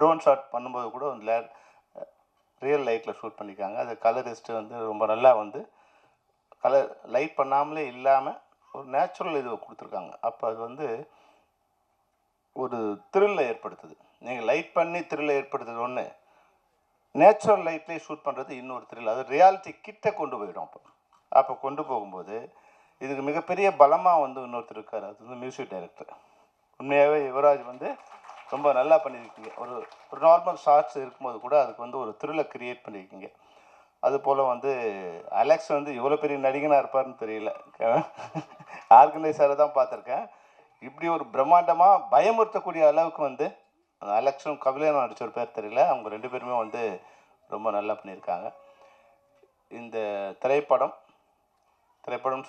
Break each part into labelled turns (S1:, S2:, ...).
S1: Drone shot பண்ணும்போது கூட real லைட்டில் ஷூட் பண்ணியிருக்காங்க. அது கலரிஸ்ட்டு வந்து ரொம்ப நல்லா வந்து கலர் லைட் பண்ணாமலே இல்லாமல் ஒரு நேச்சுரல் இது கொடுத்துருக்காங்க. அப்போ அது வந்து ஒரு த்ரில்லை ஏற்படுத்துது. நீங்கள் லைட் பண்ணி த்ரில்லை ஏற்படுத்துது ஒன்று, நேச்சுரல் லைட்லேயே ஷூட் பண்ணுறது இன்னொரு த்ரில். அது ரியாலிட்டி கிட்ட கொண்டு போயிடும். அப்போ கொண்டு போகும்போது இதுக்கு மிகப்பெரிய பலமாக வந்து இன்னொருத்தர் இருக்கார். அது வந்து மியூசிக் டைரக்டர். உண்மையாகவே யுவராஜ் வந்து ரொம்ப நல்லா பண்ணியிருக்கீங்க. ஒரு ஒரு நார்மல் ஷார்ட்ஸ் இருக்கும்போது கூட அதுக்கு வந்து ஒரு த்ரில்லை க்ரியேட் பண்ணியிருக்கீங்க. அதுபோல் வந்து அலெக்ஸ் வந்து இவ்வளோ பெரிய நடிகனாக இருப்பார்னு தெரியல. ஆர்கனைசரை தான் பார்த்துருக்கேன். இப்படி ஒரு பிரம்மாண்டமாக பயமுறுத்தக்கூடிய அளவுக்கு வந்து அலெக்ஸும் கபிலனும் நடிச்ச ஒரு பேர் தெரியல. அவங்க 2 பேருமே வந்து ரொம்ப நல்லா பண்ணியிருக்காங்க. இந்த திரைப்படம்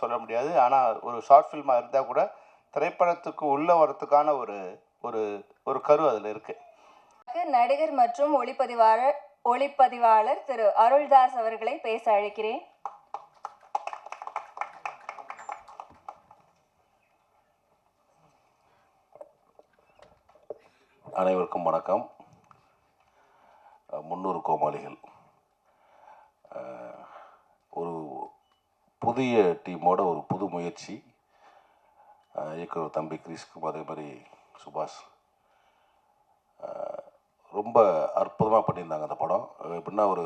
S1: சொல்ல முடியாது. ஆனால் ஒரு ஷார்ட் ஃபில்மாக இருந்தால் கூட திரைப்படத்துக்கு உள்ளே வரத்துக்கான ஒரு ஒரு ஒரு கரு அதில் இருக்குது.
S2: நடிகர் மற்றும் ஒளிப்பதிவாளர் திரு அருள்தாஸ் அவர்களை பேச அழைக்கிறேன்.
S3: அனைவருக்கும் வணக்கம். 300 கோமாளிகள் ஒரு புதிய டீமோட ஒரு புது முயற்சி. இயக்குனர் தம்பி கிரீஷ்க்கும் அதே மாதிரி சுபாஷ் ரொம்ப அற்புதமாக பண்ணியிருந்தாங்க அந்த படம். எப்படின்னா ஒரு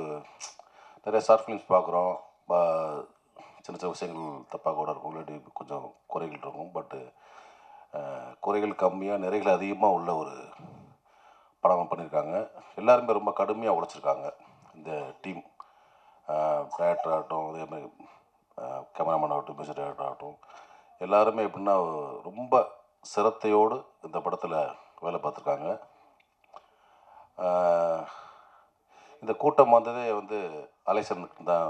S3: நிறைய ஷார்ட் ஃபிலிம்ஸ் பார்க்குறோம், சின்ன சின்ன விஷயங்கள் தப்பாக கூட இருக்கும், இல்லாட்டி கொஞ்சம் குறைகள் இருக்கும். பட்டு குறைகள் கம்மியாக நிறைகள் அதிகமாக உள்ள ஒரு படம் பண்ணியிருக்காங்க. எல்லாருமே ரொம்ப கடுமையாக உழைச்சிருக்காங்க. இந்த டீம் டேரக்டர் ஆகட்டும், அதே மாதிரி கேமராமேன் ஆகட்டும், மியூசிக் டைரக்டர் ஆகட்டும், எல்லாருமே எப்படின்னா ரொம்ப சிரத்தையோடு இந்த படத்தில் வேலை பார்த்துருக்காங்க. இந்த கூட்டம் வந்ததே வந்து அலைசனுக்கு தான்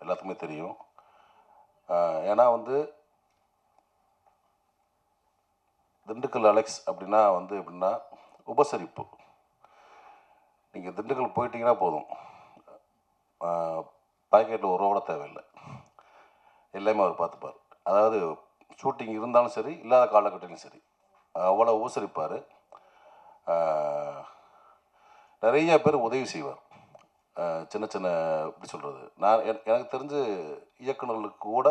S3: எல்லாத்துக்குமே தெரியும். ஏன்னா வந்து திண்டுக்கல் அலெக்ஸ் அப்படின்னா வந்து எப்படின்னா உபசரிப்பு. நீங்கள் திண்டுக்கல் போயிட்டீங்கன்னா போதும், பாக்கெட்டில் ஒரு ரூபா தேவையில்லை, எல்லாமே அவர் பார்த்துப்பார். அதாவது ஷூட்டிங் இருந்தாலும் சரி, இல்லாத காலகட்டத்திலும் சரி, அவ்வளோ உபசரிப்பார். நிறைய பேர் உதவி செய்வார். சின்ன சின்ன எப்படி சொல்கிறது, நான் எனக்கு தெரிஞ்சு இயக்குநர்களுக்கு கூட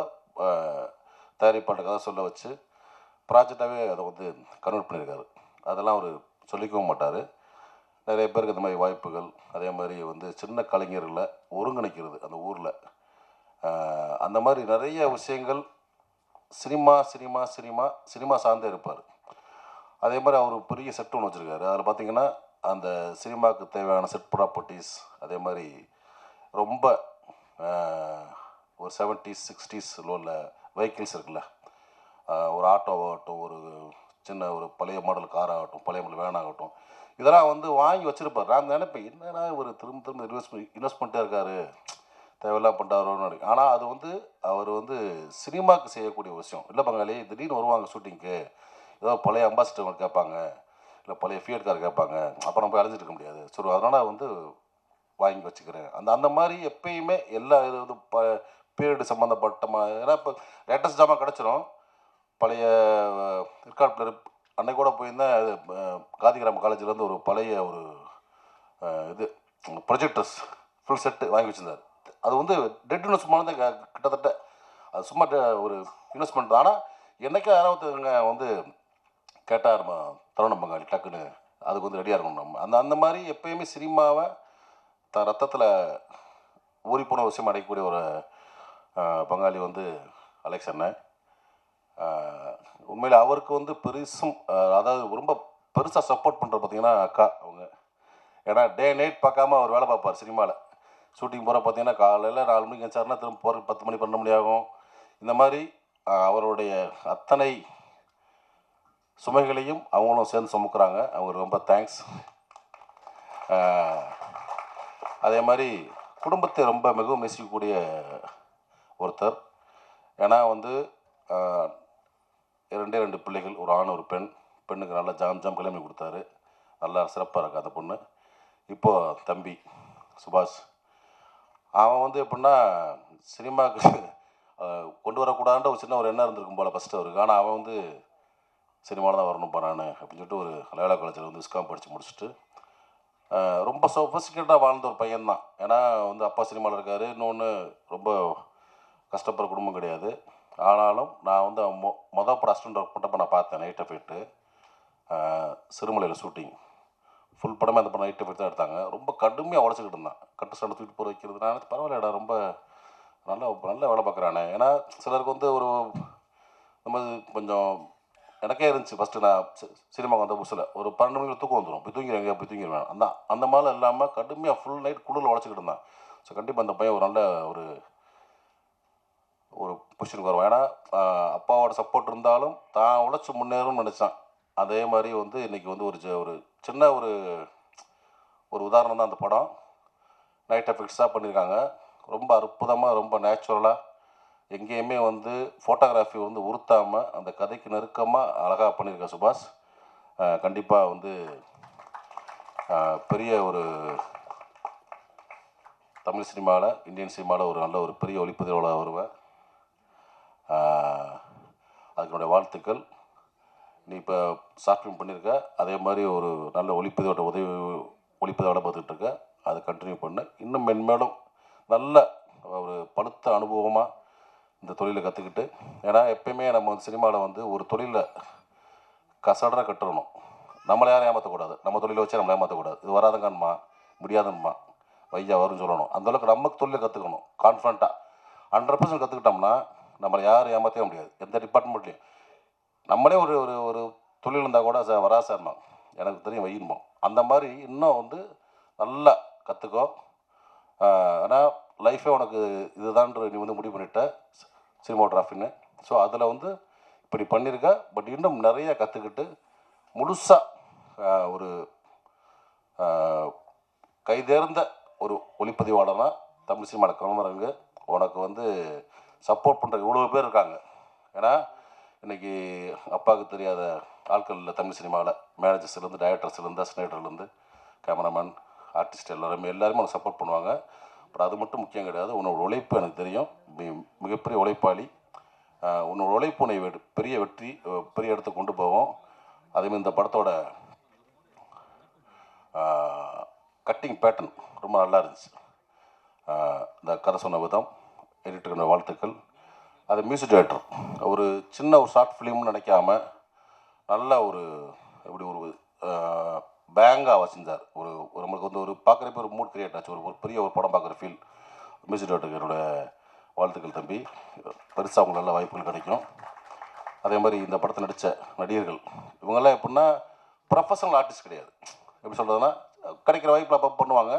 S3: தயாரிப்பாளர் கதை சொல்ல வச்சு ப்ராஜெக்டாகவே அதை வந்து கன்வெர்ட் பண்ணியிருக்காரு. அதெல்லாம் அவர் சொல்லிக்கவும் மாட்டார். நிறைய பேருக்கு இந்த மாதிரி வாய்ப்புகள், அதே மாதிரி வந்து சின்ன கலைஞர்களை ஒருங்கிணைக்கிறது அந்த ஊரில், அந்த மாதிரி நிறைய விஷயங்கள் சினிமா சினிமா சினிமா சினிமா சார்ந்தே இருப்பார். அதே மாதிரி அவர் பெரிய செட் ஒன்று வச்சுருக்காரு. அதில் பார்த்திங்கன்னா அந்த சினிமாவுக்கு தேவையான செட் ப்ராப்பர்ட்டிஸ், அதே மாதிரி ரொம்ப ஒரு 70s 60s உள்ள வெஹிக்கிள்ஸ் இருக்குல்ல, ஒரு ஆட்டோவாகட்டும், ஒரு சின்ன ஒரு பழைய மாடல் கார் ஆகட்டும், பழைய மாடல் வேன் ஆகட்டும், இதெல்லாம் வந்து வாங்கி வச்சுருப்பார். நான் நினைப்பேன், என்னன்னா ஒரு திரும்ப இன்வெஸ்ட் பண்ணிட்டே இருக்காரு, தேவையில்லாம் பண்ணுறாரோன்னு. ஆனால் அது வந்து அவர் வந்து சினிமாவுக்கு செய்யக்கூடிய விஷயம் இல்லை. பங்காளி திடீர்னு வருவாங்க ஷூட்டிங்க்கு, ஏதோ பழைய அம்பாசிடர் கேட்பாங்க, இல்லை பழைய ஃபியட் கார் கேட்பாங்க, அப்புறம் போய் அழைஞ்சிட்டு இருக்க முடியாது. ஸோ அதனால் வந்து வாங்கி வச்சுக்கிறேன். அந்த மாதிரி எப்பயுமே எல்லா இது பீரியடு சம்மந்தப்பட்ட ஏன்னா இப்போ லேட்டஸ்ட் ஜாமான் கிடச்சிரும். பழைய ஏற்காட்டில் அன்னைக்கு கூட போயிருந்தேன், அது காந்திகிராம காலேஜ்லேருந்து ஒரு பழைய ஒரு இது ப்ரொஜெக்டர்ஸ் ஃபுல் செட்டு வாங்கி வச்சுருந்தார். அது வந்து டெட் இன்வெஸ்ட்மெண்ட் தான் கிட்டத்தட்ட. அது சும்மா ஒரு இன்வெஸ்ட்மெண்ட் தான். ஆனால் என்றைக்கா யாராவது வந்து கேட்டால் நம்ம தருணம் பங்காளி டக்குன்னு அதுக்கு வந்து ரெடியாக இருக்கணும். நம்ம அந்த மாதிரி எப்பயுமே சினிமாவை ரத்தத்தில் ஊறி போன விஷயம் அடையக்கூடிய ஒரு பங்காளி வந்து அலெக்ஸ் அண்ணன். உண்மையில் அவருக்கு வந்து பெருசும், அதாவது ரொம்ப பெருசாக சப்போர்ட் பண்ணுற பார்த்திங்கன்னா அக்கா அவங்க. ஏன்னா டே நைட் பார்க்காம அவர் வேலை பார்ப்பார். சினிமாவில் ஷூட்டிங் போகிற பார்த்தீங்கன்னா காலையில் 4 மணிக்கு வச்சாருன்னா திரும்ப போகிற 10 மணி 12 மணி ஆகும். இந்த மாதிரி அவருடைய அத்தனை சுமைகளையும் அவங்களும் சேர்ந்து சுமக்கிறாங்க. அவங்களுக்கு ரொம்ப தேங்க்ஸ். அதே மாதிரி குடும்பத்தை ரொம்ப மிகவும் நேசிக்கக்கூடிய ஒருத்தர். ஏன்னா வந்து 2 பிள்ளைகள், ஒரு ஆண் ஒரு பெண். பெண்ணுக்கு நல்லா ஜாம் கிளம்பி கொடுத்தாரு, நல்லா சிறப்பாக இருக்கு அந்த பொண்ணு. இப்போது தம்பி சுபாஷ், அவன் வந்து எப்படின்னா சினிமாவுக்கு கொண்டு வரக்கூடாதுன்ற ஒரு சின்ன ஒரு எண்ணம் இருந்திருக்கும் போல் ஃபஸ்ட்டு அவருக்கு. ஆனால் அவன் வந்து சினிமாவில் தான் வரணும் போகிறான்னு அப்படின்னு சொல்லிட்டு ஒரு லயோலா காலேஜில் வந்து விஸ்காம் படித்து முடிச்சுட்டு ரொம்ப சொஃபிஸ்டிகேட்டாக வாழ்ந்த ஒரு பையன்தான். ஏன்னா வந்து அப்பா சினிமாவில் இருக்கார், இன்னொன்று ரொம்ப கஷ்டப்படுற குடும்பம் கிடையாது. ஆனாலும் நான் வந்து மொதல் படம் அசிஸ்டன்ட் ஒர்க் பண்ணப்போ நான் பார்த்தேன். நைட் எஃபெக்ட்டு சிறுமலையில் ஷூட்டிங் ஃபுல் படமே அந்த படம் நைட் எஃபெக்ட் தான் எடுத்தாங்க. ரொம்ப கடுமையாக உழைச்சிக்கிட்டு இருந்தான். கட்டு சண்டை தூக்கிட்டு போகிற வைக்கிறது நான் பரவாயில்லடா, ரொம்ப நல்லா நல்லா வேலை பார்க்குறானே. ஏன்னா சிலருக்கு வந்து ஒரு நம்ம கொஞ்சம் எனக்கே இருந்துச்சு ஃபஸ்ட்டு. நான் சினிமாவுக்கு வந்த புதுசில் ஒரு 12 மணிக்கு தூக்கம் வந்துடும், போய் தூங்கிடுவேங்க, போய் தூங்கிடுவேன். அந்த மாதிரிலாம் இல்லாமல் கடுமையாக ஃபுல் நைட் குளிரில் உழைச்சிக்கிட்டு இருந்தான். ஸோ கண்டிப்பாக அந்த பையன் ஒரு நல்ல ஒரு ஒரு பொசிஷனுக்கு வருவான். ஏன்னா அப்பாவோட சப்போர்ட் இருந்தாலும் தான் உழைச்சி முன்னேறும்னு நினச்சான். அதே மாதிரி வந்து இன்றைக்கி வந்து ஒரு சின்ன ஒரு உதாரணம் தான் அந்த படம். நைட் எஃபெக்ட்ஸாக பண்ணியிருக்காங்க. ரொம்ப அற்புதமாக, ரொம்ப நேச்சுரலாக, எங்கேயுமே வந்து ஃபோட்டோகிராஃபி வந்து உறுத்தாமல் அந்த கதைக்கு நெருக்கமாக அழகாக பண்ணியிருக்க சுபாஷ். கண்டிப்பாக வந்து பெரிய ஒரு தமிழ் சினிமாவில், இந்தியன் சினிமாவில் ஒரு நல்ல ஒரு பெரிய ஒளிப்பதிவாளராக வருவேன். அதுக்கு என்னுடைய வாழ்த்துக்கள். நீ இப்போ ஷார்ட் ஃபிலிம் பண்ணியிருக்க, அதே மாதிரி ஒரு நல்ல ஒளிப்பதிவாளர் பார்த்துட்ருக்க, அதை கண்டினியூ பண்ணு. இன்னும் மென்மேலும் நல்ல ஒரு பழுத்த அனுபவமாக இந்த தொழிலை கற்றுக்கிட்டு, ஏன்னா எப்பயுமே நம்ம வந்து சினிமாவில் வந்து ஒரு தொழிலை கசடராக கட்டுறணும். நம்மளை யாரும் ஏமாற்றக்கூடாது. நம்ம தொழிலை வச்சு நம்மளை ஏமாற்றக்கூடாது. இது வராதங்கன்மா, முடியாதுன்மா, வையா வரும்னு சொல்லணும். அந்தளவுக்கு நமக்கு தொழிலை கற்றுக்கணும். கான்ஃபிடண்ட்டாக 100% கற்றுக்கிட்டோம்னா நம்மளை யாரும் ஏமாற்றவே முடியாது. எந்த டிபார்ட்மெண்ட்லேயும் நம்மளே ஒரு ஒரு ஒரு தொழில் இருந்தால் கூட சார் வரா சார்மா, எனக்கு தெரியும் வையுமோ, அந்த மாதிரி இன்னும் வந்து நல்லா கற்றுக்கோ. ஆனால் லைஃபே உனக்கு இதுதான்ற நீ வந்து முடிவு பண்ணிட்ட சினிமோகிராஃபின்னு. ஸோ அதில் வந்து இப்படி பண்ணியிருக்க. பட் இன்னும் நிறைய கற்றுக்கிட்டு முழுசாக ஒரு கைதேர்ந்த ஒரு ஒளிப்பதிவாளர்னா தமிழ் சினிமாவில் கிளம்புறவங்க உனக்கு வந்து சப்போர்ட் பண்ணுற இவ்வளோ பேர் இருக்காங்க. ஏன்னா இன்றைக்கி அப்பாவுக்கு தெரியாத ஆட்கள் இல்லை தமிழ் சினிமாவில். மேனேஜர்ஸ்லேருந்து, டைரக்டர்ஸ்லேருந்து, அசிஸ்டன்ட்லேருந்து, கேமராமேன், ஆர்டிஸ்ட் எல்லாருமே உனக்கு சப்போர்ட் பண்ணுவாங்க. பட் அது மட்டும் முக்கியம் கிடையாது. உன்னோட உழைப்பு எனக்கு தெரியும். மிகப்பெரிய உழைப்பாளி. உன்னோட உழைப்பு உன்னை பெரிய வெற்றி, பெரிய இடத்துக்கு கொண்டு போவோம். அதேமாதிரி இந்த படத்தோட கட்டிங் பேட்டர்ன் ரொம்ப நல்லா இருந்துச்சு. இந்த கதை சொன்ன விதம், எடிட்டருடைய வாழ்த்துக்கள். அது மியூசிக் டைரக்டர் ஒரு சின்ன ஒரு ஷார்ட் ஃபிலிம்னு நினைக்காம நல்ல ஒரு எப்படி ஒரு பேங்காக வச்சிருந்தார். நம்மளுக்கு வந்து ஒரு பார்க்குறப்ப ஒரு மூட் கிரியேட் ஆச்சு. ஒரு பெரிய ஒரு படம் பார்க்குற ஃபீல். மியூசிக் டைரக்டருக்கு என்னோட வாழ்த்துக்கள் தம்பி. பெருசாக அவங்களுக்கு நல்ல வாய்ப்புகள் கிடைக்கும். அதே மாதிரி இந்த படத்தை நடித்த நடிகர்கள் இவங்கெல்லாம் எப்படின்னா ப்ரொஃபஷனல் ஆர்டிஸ்ட் கிடையாது. எப்படி சொல்கிறதுனா கிடைக்கிற வாய்ப்பில் அப்போ பண்ணுவாங்க.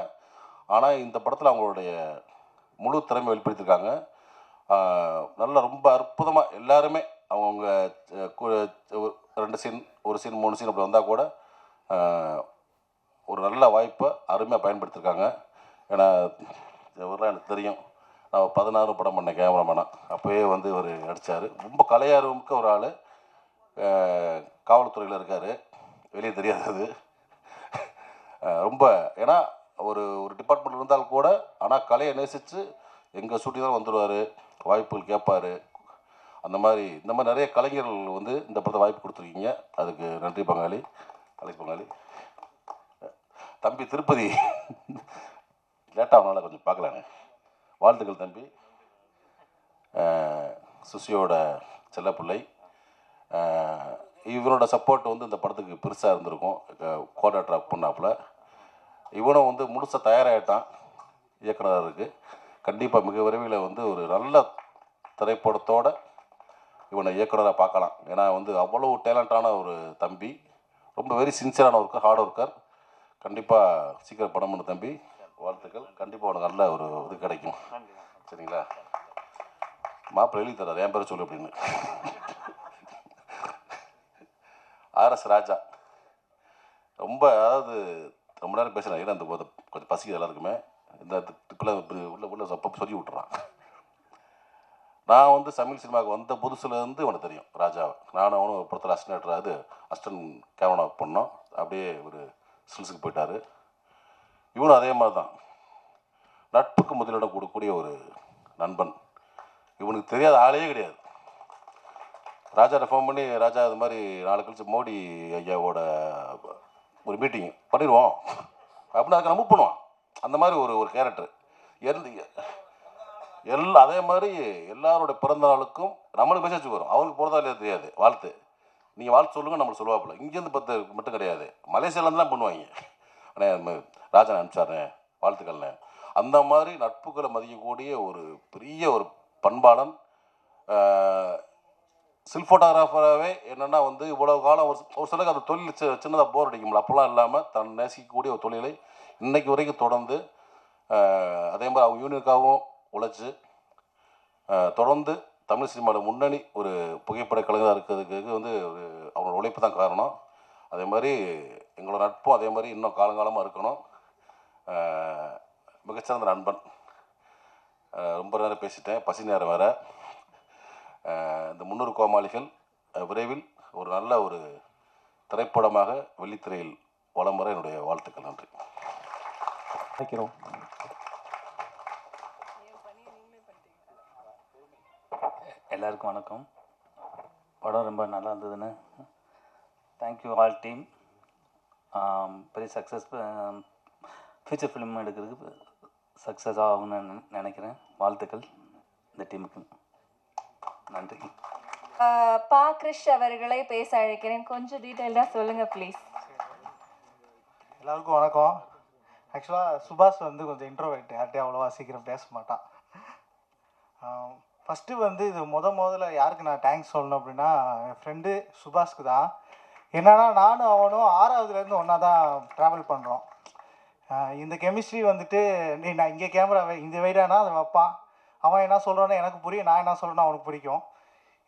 S3: ஆனால் இந்த படத்தில் அவங்களுடைய முழு திறமை வெளிப்படுத்தியிருக்காங்க. நல்லா ரொம்ப அற்புதமாக எல்லாருமே அவங்கவுங்க 2 சீன், 1 சீன், 3 சீன் அப்படி வந்தால் கூட ஒரு நல்ல வாய்ப்பை அருமையாக பயன்படுத்தியிருக்காங்க. ஏன்னா இவரெலாம் எனக்கு தெரியும். நான் 16 படம் பண்ணேன் கேமராமேனாக. அப்போயே வந்து இவர் நடித்தார். ரொம்ப கலையார்வமிக்க ஒரு ஆள். காவல்துறையில் இருக்கார், வெளியே தெரியாதது ரொம்ப. ஏன்னா ஒரு டிபார்ட்மெண்ட் இருந்தால் கூட ஆனால் கலையை நேசித்து எங்கள் ஷூட்டிங் தான் வந்துடுவார், வாய்ப்புகள் கேட்பார். இந்த மாதிரி நிறைய கலைஞர்கள் வந்து இந்த படத்தை வாய்ப்பு கொடுத்துருக்கீங்க. அதுக்கு நன்றி பங்காளி. பங்காளி தம்பி திருப்பதி லேட்டாக அவனால் கொஞ்சம் பார்க்கலாங்க. வாழ்த்துக்கள் தம்பி. சுசியோட செல்லப்பிள்ளை. இவனோட சப்போர்ட் வந்து இந்த படத்துக்கு பெருசாக இருந்திருக்கும். கோஆர்டினேட்டர் பண்ணாப்புல இவனும் வந்து முழுசாக தயாராகிட்டான். இயக்குனருக்கு கண்டிப்பாக மிக விரைவில் வந்து ஒரு நல்ல திரைப்படத்தோடு இவனை இயக்குனராக பார்க்கலாம். ஏன்னா வந்து அவ்வளோ டேலண்டான ஒரு தம்பி. ரொம்ப வெரி சின்சியரான ஒர்க்கர், ஹார்ட் ஒர்க்கர். கண்டிப்பாக சீக்கிரம் படம் பண்ணு தம்பி. வாழ்த்துக்கள். கண்டிப்பாக உனக்கு நல்ல ஒரு இது கிடைக்கும். சரிங்களா? மாப்பிள்ளை எழுதி தராது என் பேரை சொல்லு அப்படின்னு. ஆர்எஸ் ராஜா ரொம்ப, அதாவது ரொம்ப நேரம் பேசுகிறேன். ஏன்னா அந்த கொஞ்சம் பசிக்குது எல்லாருக்குமே. இந்த டிப்பில் உள்ள சப்ப சொல்லி விட்டுறான். நான் வந்து தமிழ் சினிமாவுக்கு வந்த புதுசுலேருந்து உனக்கு தெரியும் ராஜாவை. நானும் அவனும் ஒரு படத்தில் அசிஸ்டன்ட் கேமரா ஒர்க் பண்ணோம். அப்படியே ஒரு ஸ்கில்ஸுக்கு போயிட்டார். இவனும் அதே மாதிரி தான். நட்புக்கு முதலிடம் கொடுக்கக்கூடிய ஒரு நண்பன். இவனுக்கு தெரியாத ஆளே கிடையாது. ராஜாட்ட ஃபோன் பண்ணி, ராஜா இது மாதிரி நாளை கழிச்சு மோடி ஐயாவோட ஒரு மீட்டிங் பண்ணிடுவோம், அப்படின்னு அதுக்கு மூவ் பண்ணுவான். அந்த மாதிரி ஒரு ஒரு கேரக்டர் அதே மாதிரி எல்லாரோட பிறந்த நாளுக்கும் நம்மளுக்கு மெசேஜ் வரும். அவங்களுக்கு போகிறதா இல்லையா தெரியாது, வாழ்த்து நீங்கள் வாழ்த்து சொல்லுங்கள் நம்மளுக்கு சொல்லுவாப்பில்ல. இங்கேருந்து 10 மட்டும் கிடையாது, மலேசியாவிலேருந்து தான் பண்ணுவாங்க. அண்ணே ராஜன் அனுப்பிச்சாருண்ணே வாழ்த்துக்கள்ண்ணே. அந்த மாதிரி நட்புகளை மதிக்கக்கூடிய ஒரு பெரிய ஒரு பண்பாளன். ஸ்டில் ஃபோட்டோகிராஃபராகவே என்னென்னா வந்து இவ்வளோ காலம் ஒரு சிலருக்கு அந்த தொழில் சின்னதாக போர் அடிக்கும்ல, அப்போல்லாம் இல்லாமல் தன் நேசிக்கக்கூடிய ஒரு தொழிலை இன்றைக்கு வரைக்கும் தொடர்ந்து அதே மாதிரி அவங்க யூனியனுக்காகவும் உழைச்சி தொடர்ந்து தமிழ் சினிமாவில் முன்னணி ஒரு புகைப்பட கலைஞராக இருக்கிறதுக்கு வந்து ஒரு அவங்களோட உழைப்பு தான் காரணம். அதே மாதிரி எங்களோட நட்பும் அதே மாதிரி இன்னும் காலங்காலமாக இருக்கணும். மிகச்சிறந்த நண்பன். ரொம்ப நேரம் பேசிட்டேன், பசி நேரம் வேறு. இந்த 300 கோமாளிகள் விரைவில் ஒரு நல்ல ஒரு திரைப்படமாக வெள்ளித்திரையில் வலம் வர என்னுடைய வாழ்த்துக்கள். நன்றி.
S4: வைக்கிறோம். எல்லாருக்கும் வணக்கம். படம் ரொம்ப நல்லா இருந்ததுன்னு தேங்க்யூ ஆல் டீம். பெரிய சக்ஸஸ் ஃபியூச்சர் ஃபிலிம் எடுக்கிறதுக்கு சக்ஸஸ் ஆகும்னு நினைக்கிறேன். வாழ்த்துக்கள் இந்த டீமுக்கு. நன்றி.
S2: பா கிருஷ் அவர்களை பேச அழைக்கிறேன். கொஞ்சம் டீட்டெயில்டாக சொல்லுங்கள் ப்ளீஸ்.
S5: எல்லாருக்கும் வணக்கம். ஆக்சுவலாக சுபாஷ் வந்து கொஞ்சம் இன்ட்ரோவர்ட், யார்கிட்டையும் அவ்வளோவா சீக்கிரம் பேச மாட்டான். ஃபஸ்ட்டு வந்து இது முதல்ல யாருக்கு நான் தேங்க்ஸ் சொல்லணும் அப்படின்னா என் ஃப்ரெண்டு சுபாஷ்க்கு தான். என்னென்னா நானும் அவனும் 6வதுலேருந்து ஒன்றா தான் ட்ராவல் பண்ணுறோம். இந்த கெமிஸ்ட்ரி வந்துட்டு நான் இங்கே கேமராவை இந்த வைடானா அதை வைப்பான், அவன் என்ன சொல்கிறானோ எனக்கு புரியும், நான் என்ன சொல்கிறேனோ அவனுக்கு பிடிக்கும்.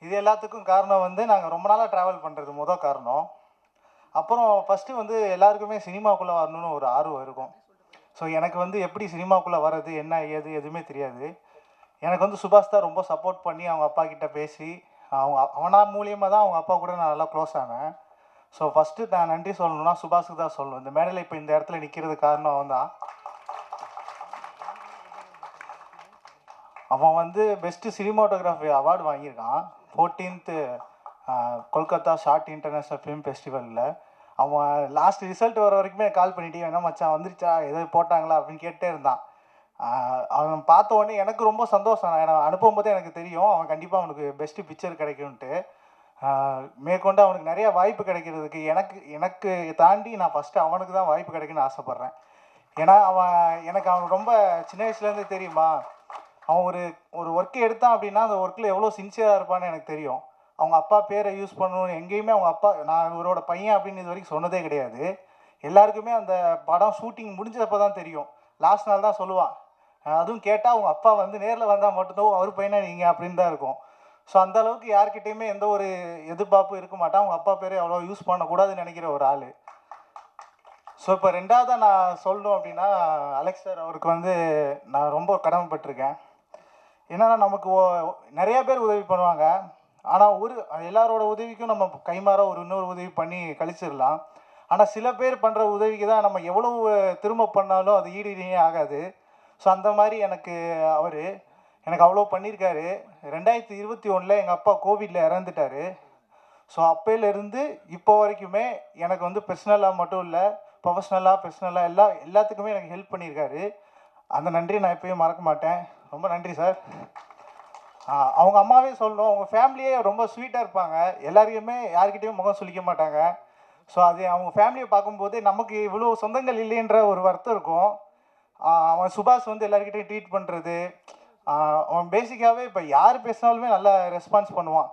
S5: இது எல்லாத்துக்கும் காரணம் வந்து நாங்கள் ரொம்ப நாளாக ட்ராவல் பண்ணுறது காரணம். அப்புறம் ஃபஸ்ட்டு வந்து எல்லாருக்குமே சினிமாக்குள்ளே வரணும்னு ஒரு ஆர்வம் இருக்கும். ஸோ எனக்கு வந்து எப்படி சினிமாக்குள்ளே வர்றது என்ன ஏது எதுவுமே தெரியாது. எனக்கு வந்து சுபாஷ் தான் ரொம்ப சப்போர்ட் பண்ணி அவங்க அப்பா கிட்ட பேசி அவனா மூலியமாக தான் அவங்க அப்பா கூட நான் நல்லா க்ளோஸ் ஆனேன். ஸோ ஃபஸ்ட்டு நான் நன்றி சொல்லணும்னா சுபாஷுக்கு தான் சொல்லணும். இந்த மேடையில் இப்போ இந்த இடத்துல நிற்கிறது காரணம் அவன் தான். அவன் வந்து பெஸ்ட்டு சினிமாட்டோகிராஃபி அவார்டு வாங்கியிருக்கான் 14th Kolkata short international film ஃபெஸ்டிவலில். அவன் லாஸ்ட் ரிசல்ட் வர வரைக்குமே கால் பண்ணிட்டே என்ன மச்சான் வந்துருச்சா எதாவது போட்டாங்களா அப்படின்னு கேட்டே இருந்தான். அவன் பார்த்த உடனே எனக்கு ரொம்ப சந்தோஷம். நான் அனுப்பும்போதே எனக்கு தெரியும் அவன் கண்டிப்பாக அவனுக்கு பெஸ்ட்டு பிக்சர் கிடைக்கும்ன்ட்டு. மேற்கொண்டு அவனுக்கு நிறையா வாய்ப்பு கிடைக்கிறதுக்கு எனக்கு தாண்டி நான் ஃபஸ்ட்டு அவனுக்கு தான் வாய்ப்பு கிடைக்குன்னு ஆசைப்பட்றேன். ஏன்னா எனக்கு அவன் ரொம்ப சின்ன வயசுலேருந்து தெரியுமா, அவன் ஒரு ஒர்க்கு எடுத்தான் அப்படின்னா அந்த ஒர்க்கில் எவ்வளோ சின்சியராக இருப்பான்னு எனக்கு தெரியும். அவங்க அப்பா பேரை யூஸ் பண்ணணும்னு எங்கேயுமே அவங்க அப்பா நான் இவரோட பையன் அப்படின்னு இது வரைக்கும் சொன்னதே கிடையாது. எல்லாருக்குமே அந்த படம் ஷூட்டிங் முடிஞ்சப்போ தான் தெரியும். லாஸ்ட் நாள் தான் சொல்லுவான். அதுவும் கேட்டால் அவங்க அப்பா வந்து நேரில் வந்தால் மட்டும்தான் அவர் பையனா நீங்கள் அப்படின்னு தான் இருக்கும். ஸோ அந்தளவுக்கு யார்கிட்டையுமே எந்த ஒரு எதிர்பார்ப்பும் இருக்க மாட்டான். அவங்க அப்பா பேரை அவ்வளோ யூஸ் பண்ணக்கூடாதுன்னு நினைக்கிற ஒரு ஆள். ஸோ இப்போ ரெண்டாவதாக நான் சொல்லணும் அப்படின்னா அலெக்ஸ் சார் அவருக்கு வந்து நான் ரொம்ப கடமைப்பட்டிருக்கேன். என்னென்னா நமக்கு நிறையா பேர் உதவி பண்ணுவாங்க, ஆனால் எல்லாரோட உதவிக்கும் நம்ம கைமாற இன்னொரு உதவி பண்ணி கழிச்சிடலாம். ஆனால் சில பேர் பண்ணுற உதவிக்கு தான் நம்ம எவ்வளவு திரும்ப பண்ணாலும் அது ஈடுணையே ஆகாது. ஸோ அந்த மாதிரி எனக்கு அவ்வளோ பண்ணியிருக்காரு. 2021 எங்கள் அப்பா கோவிடில் இறந்துட்டார். ஸோ அப்போலேருந்து இப்போ வரைக்குமே எனக்கு வந்து பர்சனலாக மட்டும் இல்லை ப்ரொஃபஷ்னலாக எல்லாத்துக்குமே எனக்கு ஹெல்ப் பண்ணியிருக்காரு. அந்த நன்றி நான் எப்பயும் மறக்க மாட்டேன். ரொம்ப நன்றி சார். அவங்க அம்மாவே சொல்லணும், அவங்க ஃபேமிலியே ரொம்ப ஸ்வீட்டாக இருப்பாங்க, எல்லாருக்குமே யார்கிட்டையும் முகம் சொல்லிக்க மாட்டாங்க. ஸோ அது அவங்க ஃபேமிலியை பார்க்கும்போது நமக்கு இவ்வளோ சொந்தங்கள் இல்லைன்ற ஒரு வருத்தம் இருக்கும். அவன் சுபாஷ் வந்து எல்லாருக்கிட்டையும் ட்ரீட் பண்ணுறது, அவன் பேசிக்காகவே இப்போ யார் பேசினாலுமே நல்லா ரெஸ்பான்ஸ் பண்ணுவான்.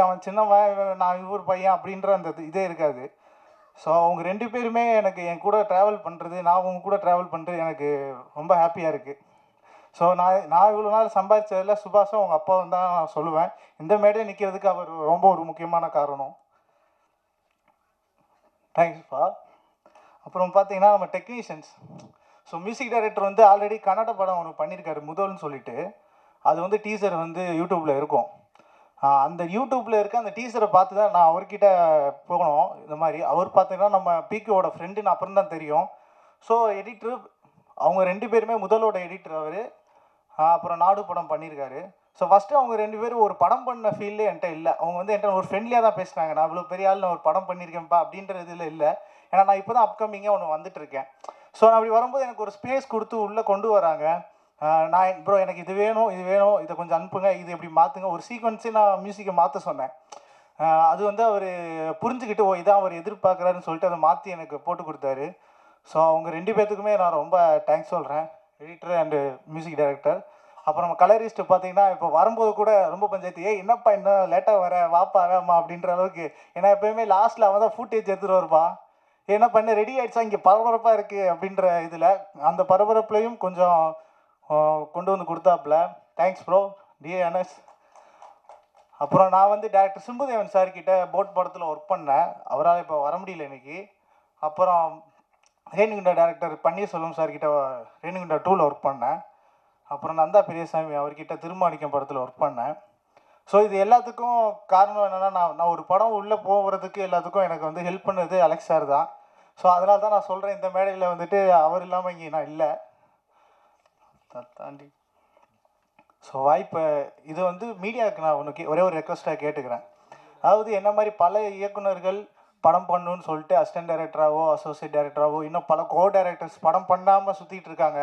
S5: அவன் சின்னவன் நான் இவர் பையன் அப்படின்ற அந்த இதே இருக்காது. ஸோ அவங்க 2 பேருமே எனக்கு என் கூட ட்ராவல் பண்ணுறது, நான் அவங்க கூட ட்ராவல் பண்ணுறது எனக்கு ரொம்ப ஹாப்பியாக இருக்குது. ஸோ நான் இவ்வளோ நாள் சம்பாதிச்சதில் சுபாஷும் அவங்க அப்பாவும் தான் நான் சொல்லுவேன். இந்த மேடையை நிற்கிறதுக்கு அவர் ரொம்ப ஒரு முக்கியமான காரணம். தேங்க்ஸ்ப்பா. அப்புறம் பார்த்தீங்கன்னா நம்ம டெக்னீஷியன்ஸ். ஸோ மியூசிக் டைரக்டர் வந்து ஆல்ரெடி கன்னட படம் ஒன்று பண்ணியிருக்காரு முதல்னு சொல்லிட்டு, அது வந்து டீசர் வந்து யூடியூப்பில் இருக்கும். அந்த யூடியூப்பில் இருக்க அந்த டீசரை பார்த்து தான் நான் அவர்கிட்ட போகணும். இந்த மாதிரி அவர் பார்த்தீங்கன்னா நம்ம பிகேவோட ஃப்ரெண்டுன்னு அப்புறம் தான் தெரியும். ஸோ எடிட்டர் அவங்க 2 பேருமே முதலோட எடிட்டர் அவர். அப்புறம் நாடு படம் பண்ணியிருக்காரு. ஸோ ஃபஸ்ட்டு அவங்க 2 பேரும் ஒரு படம் பண்ண ஃபீல்டே என்கிட்ட இல்லை. அவங்க வந்து என்கிட்ட ஒரு ஃப்ரெண்ட்லியாக தான் பேசுனாங்க. நான் இவ்வளோ பெரிய ஆள் நான் ஒரு படம் பண்ணியிருக்கேன்ப்பா அப்படின்ற இதில் இல்லை. ஏன்னா நான் இப்போ தான் அப்கமிங்காக ஒன்று வந்துட்டுருக்கேன். ஸோ நான் அப்படி வரும்போது எனக்கு ஒரு ஸ்பேஸ் கொடுத்து உள்ளே கொண்டு வராங்க. நான் ப்ரோ எனக்கு இது வேணும் இது வேணும், இதை கொஞ்சம் அனுப்புங்க, இது இப்படி மாற்றுங்க. ஒரு சீக்வன்ஸே நான் மியூசிக்கை மாற்ற சொன்னேன். அது வந்து அவர் புரிஞ்சுக்கிட்டு ஓ இதான் அவர் எதிர்பார்க்குறாருன்னு சொல்லிட்டு அதை மாற்றி எனக்கு போட்டு கொடுத்தாரு. ஸோ அவங்க 2 பேர்த்துக்குமே நான் ரொம்ப தேங்க்ஸ் சொல்கிறேன், எடிட்டர் அண்டு மியூசிக் டைரக்டர். அப்புறம் நம்ம கலரிஸ்ட்டு பார்த்தீங்கன்னா இப்போ வரும்போது கூட ரொம்ப பஞ்சாயத்து, ஏய் என்னப்பா இன்னும் லேட்டாக வர வாப்பா வேமா அப்படின்ற அளவுக்கு. ஏன்னா எப்போயுமே லாஸ்ட்டில் அவன் தான் ஃபுட்டேஜ் எடுத்துகிட்டு வருவான், என்ன பண்ண ரெடி ஆகிடுச்சா இங்கே பரபரப்பாக இருக்குது அப்படின்ற இதில் அந்த பரபரப்புலையும் கொஞ்சம் கொண்டு வந்து கொடுத்தாப்புல. தேங்க்ஸ் ப்ரோ டிஏ அனஸ். அப்புறம் நான் வந்து டேரக்டர் சிம்புதேவன் சார்கிட்ட போட் படத்தில் ஒர்க் பண்ணேன், அவரால் இப்போ வர முடியல இன்னைக்கு. அப்புறம் ரேணுகுண்டா டேரக்டர் பன்னீர்செல்வம் சார்கிட்ட ரேணுகுண்டா 2ல் ஒர்க் பண்ணேன். அப்புறம் நந்தா பெரியசாமி அவர்கிட்ட திருமாணிக்கம் படத்தில் ஒர்க் பண்ணேன். ஸோ இது எல்லாத்துக்கும் காரணம் என்னென்னா நான் ஒரு படம் உள்ளே போகிறதுக்கு எல்லாத்துக்கும் எனக்கு வந்து ஹெல்ப் பண்ணது அலெக்ஸ் சார் தான். ஸோ அதனால தான் நான் சொல்கிறேன், இந்த மேடையில் வந்துட்டு அவர் இல்லாமல் இங்கே நான் இல்லை. தாண்டி ஸோ வாய்ப்பு இது வந்து மீடியாவுக்கு நான் ஒரே ஒரு ரெக்வஸ்ட்டாக கேட்டுக்கிறேன். அதாவது என்ன மாதிரி பல இயக்குனர்கள் படம் பண்ணணுன்னு சொல்லிட்டு அசிஸ்டன்ட் டைரக்டராகவோ அசோசியேட் டைரக்டராகவோ இன்னும் பல கோ டைரக்டர்ஸ் படம் பண்ணாமல் சுற்றிட்டு இருக்காங்க.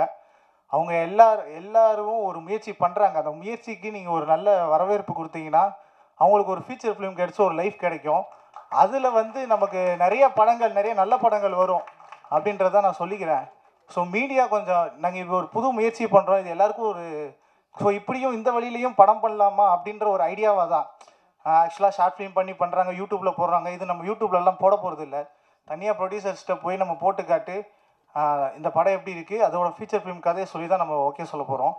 S5: அவங்க எல்லாரும் ஒரு முயற்சி பண்ணுறாங்க. அந்த முயற்சிக்கு நீங்கள் ஒரு நல்ல வரவேற்பு கொடுத்தீங்கன்னா அவங்களுக்கு ஒரு ஃபீச்சர் ஃபிலிம் கிடச்சி ஒரு லைஃப் கிடைக்கும். அதில் வந்து நமக்கு நிறைய நல்ல படங்கள் வரும் அப்படின்றத நான் சொல்லிக்கிறேன். ஸோ மீடியா கொஞ்சம் நாங்கள் இப்போ ஒரு புது முயற்சி பண்ணுறோம், இது எல்லாருக்கும் ஒரு ஸோ இப்படியும் இந்த வழியிலையும் படம் பண்ணலாமா அப்படின்ற ஒரு ஐடியாவாக தான். ஆக்சுவலாக ஷார்ட் ஃபிலிம் பண்ணி பண்ணுறாங்க, யூடியூப்பில் போடுறாங்க. இது நம்ம யூடியூப்லலாம் போட போகிறது இல்லை, தனியாக ப்ரொடியூசர்ஸ்கிட்ட போய் நம்ம போட்டு காட்டு இந்த படம் எப்படி இருக்குது அதோட ஃபீச்சர் ஃபிலிம் கதையை சொல்லி தான் நம்ம ஓகே சொல்ல போகிறோம்.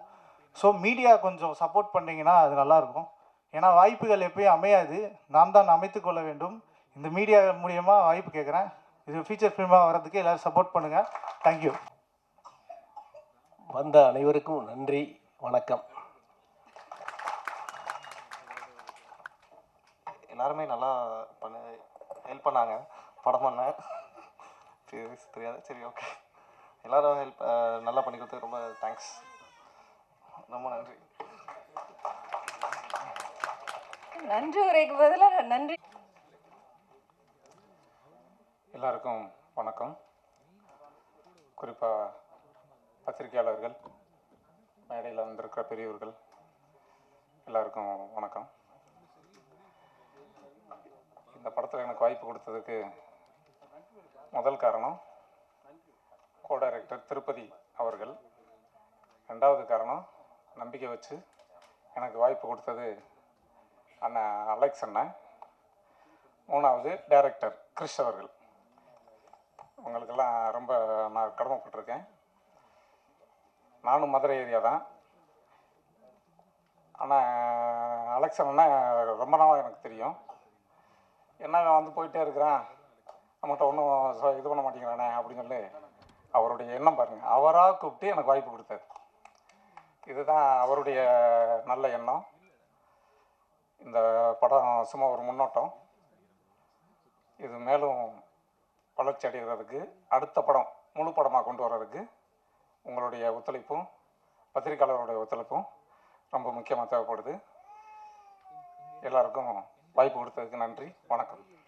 S5: ஸோ மீடியா கொஞ்சம் சப்போர்ட் பண்ணிங்கன்னா அது நல்லாயிருக்கும். ஏன்னா வாய்ப்புகள் எப்பயும் அமையாது, நாம் தான் அமைத்து கொள்ள வேண்டும். இந்த மீடியா மூலியமாக வாய்ப்பு கேட்குறேன், இது ஃபீச்சர் ஃபிலிமாக வர்றதுக்கு எல்லோரும் சப்போர்ட் பண்ணுங்கள். தேங்க்யூ.
S6: வந்த அனைவருக்கும் நன்றி, வணக்கம்.
S7: எல்லாருமே நல்லா ஹெல்ப் பண்ணாங்க, படம் பண்ண தெரியாது, சரி ஓகே. எல்லோரும் நல்லா பண்ணி கொடுத்து ரொம்ப தேங்க்ஸ், ரொம்ப நன்றி.
S2: நன்றி உரைக்கு பதிலாக நன்றி.
S8: எல்லாருக்கும் வணக்கம். குறிப்பாக பத்திரிகையாளர்கள், மேடையில் வந்திருக்கிற பெரியவர்கள் எல்லாருக்கும் வணக்கம். இந்த படத்தில் எனக்கு வாய்ப்பு கொடுத்ததுக்கு முதல் காரணம் கோ டைரக்டர் திருப்பதி அவர்கள். 2வது காரணம் நம்பிக்கை வச்சு எனக்கு வாய்ப்பு கொடுத்தது அண்ணன் அலெக்ஸ் அண்ணன். 3வது டைரக்டர் கிறிஷ் அவர்கள். உங்களுக்கெல்லாம் ரொம்ப நான் கடமைப்பட்டிருக்கேன். நானும் மதுரை ஏரியா தான், ஆனால் அலெக்ஸ் அண்ணன் ரொம்ப நாளாக எனக்கு தெரியும். என்ன வந்து போயிட்டே இருக்கிறான், நம்மகிட்ட ஒன்றும் இது பண்ண மாட்டேங்கிறானே அப்படின்னு சொல்லி அவருடைய எண்ணம் பாருங்கள், அவராக கூப்பிட்டு எனக்கு வாய்ப்பு கொடுத்தாரு. இதுதான் அவருடைய நல்ல எண்ணம். இந்த படம் சும்மா ஒரு முன்னோட்டம், இது மேலும் வளர்ச்சி அடைகிறதுக்கு, அடுத்த படம் முழு படமாக கொண்டு வர்றதுக்கு உங்களுடைய ஒத்துழைப்பும் பத்திரிகையாளருடைய ஒத்துழைப்பும் ரொம்ப முக்கியமாக தேவைப்படுது. எல்லாருக்கும் வாய்ப்பு கொடுத்ததுக்கு நன்றி, வணக்கம்.